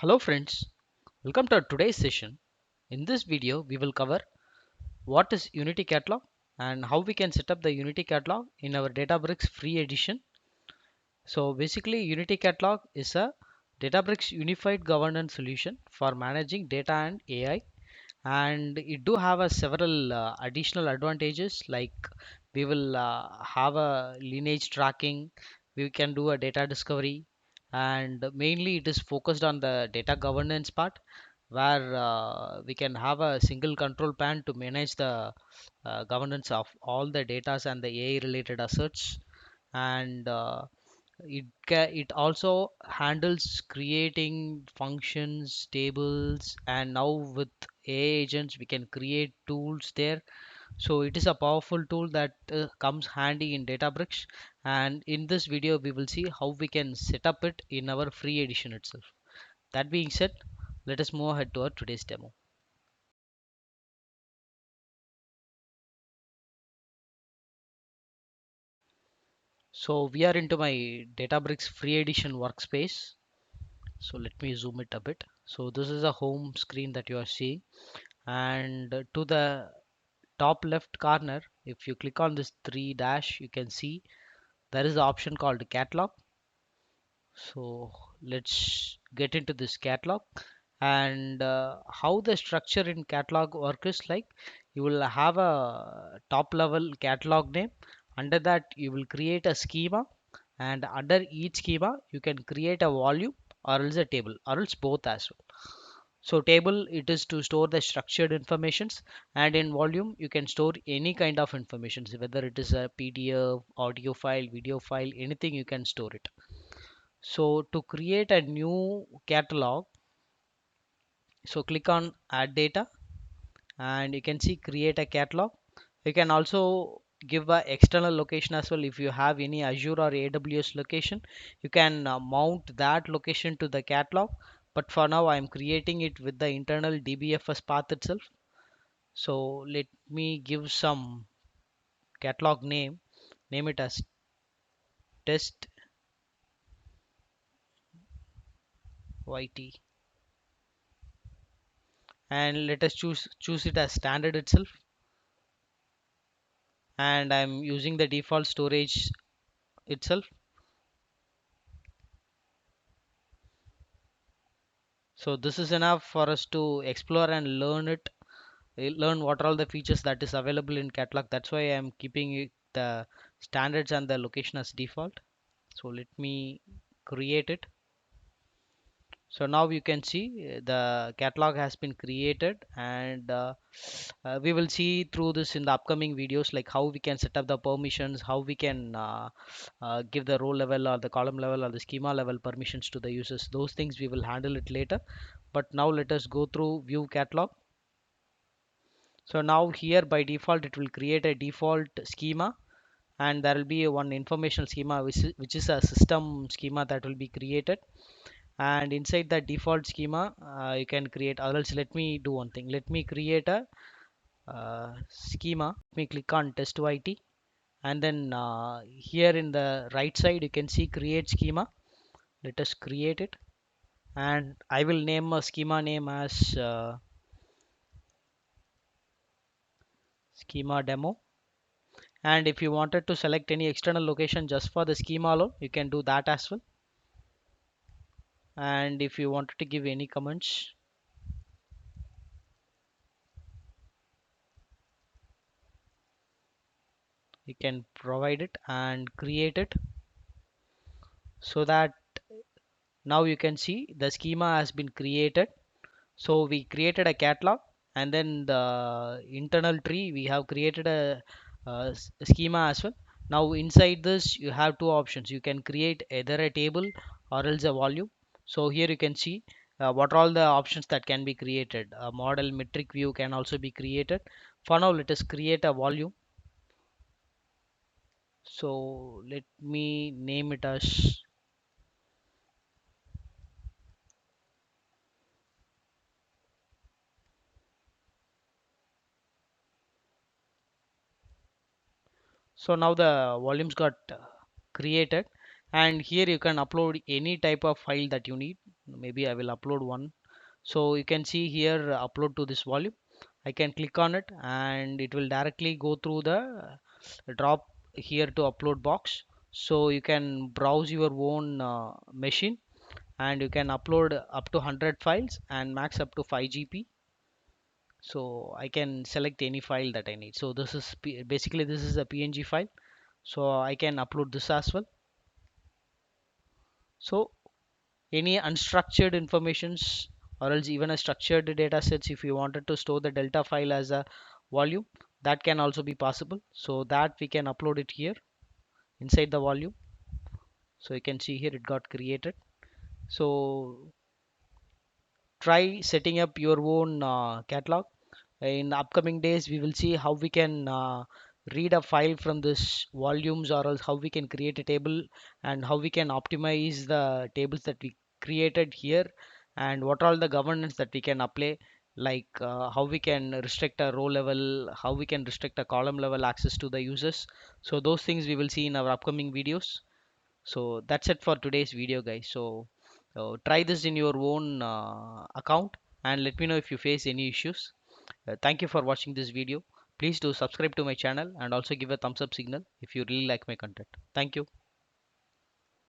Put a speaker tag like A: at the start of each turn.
A: Hello friends, welcome to today's session. In this video, we will cover what is Unity Catalog and how we can set up the Unity Catalog in our Databricks free edition. So basically, Unity Catalog is a Databricks unified governance solution for managing data and AI, and it do have a several additional advantages like we will have a lineage tracking, we can do a data discovery, and mainly it is focused on the data governance part where we can have a single control pan to manage the governance of all the data and the AI related assets, and it also handles creating functions, tables, and now with AI agents we can create tools there. So it is a powerful tool that comes handy in Databricks, and in this video we will see how we can set up it in our free edition itself. That being said, let us move ahead to our today's demo. So we are into my Databricks free edition workspace. So let me zoom it a bit. So this is a home screen that you are seeing, and to the top left corner, if you click on this three dash, you can see there is the option called catalog. So let's get into this catalog, and how the structure in catalog work is like, you will have a top level catalog name. Under that you will create a schema, and under each schema you can create a volume or else a table or else both as well. So table, it is to store the structured informations, and in volume you can store any kind of information, whether it is a PDF, audio file, video file, anything you can store it. So to create a new catalog, so click on add data, and you can see create a catalog. You can also give a external location as well. If you have any Azure or AWS location, you can mount that location to the catalog, but for now I am creating it with the internal DBFS path itself. So let me give some catalog name it as test YT, and let us choose it as standard itself, and I'm using the default storage itself. So this is enough for us to explore and learn what are all the features that is available in catalog. That's why I'm keeping it the standards and the location as default. So let me create it. So now you can see the catalog has been created, and we will see through this in the upcoming videos, like how we can set up the permissions, how we can give the row level or the column level or the schema level permissions to the users. Those things we will handle it later, but now let us go through view catalog. So now here by default it will create a default schema, and there will be one informational schema which is a system schema that will be created, and inside that default schema you can create, or else let me do one thing, let me create a schema. Let me click on test YT, and then here in the right side you can see create schema. Let us create it, and I will name a schema name as schema demo. And if you wanted to select any external location just for the schema alone, you can do that as well. And if you wanted to give any comments, you can provide it and create it. So that now you can see the schema has been created. So we created a catalog, and then the internal tree we have created a schema as well. Now inside this you have two options, you can create either a table or else a volume. So here you can see what are all the options that can be created. A model metric view can also be created. For now let us create a volume. So let me name it as, so now the volumes got created, and here you can upload any type of file that you need. Maybe I will upload one. So you can see here upload to this volume. I can click on it and it will directly go through the drop here to upload box. So you can browse your own machine and you can upload up to 100 files and max up to 5 GB. So I can select any file that I need. So this is basically this is a PNG file, so I can upload this as well. So any unstructured informations or else even a structured data sets, if you wanted to store the delta file as a volume, that can also be possible. So that we can upload it here inside the volume. So you can see here it got created. So try setting up your own catalog. In upcoming days we will see how we can read a file from this volumes, or else how we can create a table and how we can optimize the tables that we created here, and what are all the governance that we can apply, like how we can restrict a row level, how we can restrict a column level access to the users. So those things we will see in our upcoming videos. So that's it for today's video, guys. So try this in your own account and let me know if you face any issues. Thank you for watching this video. Please do subscribe to my channel and also give a thumbs up signal if you really like my content. Thank you.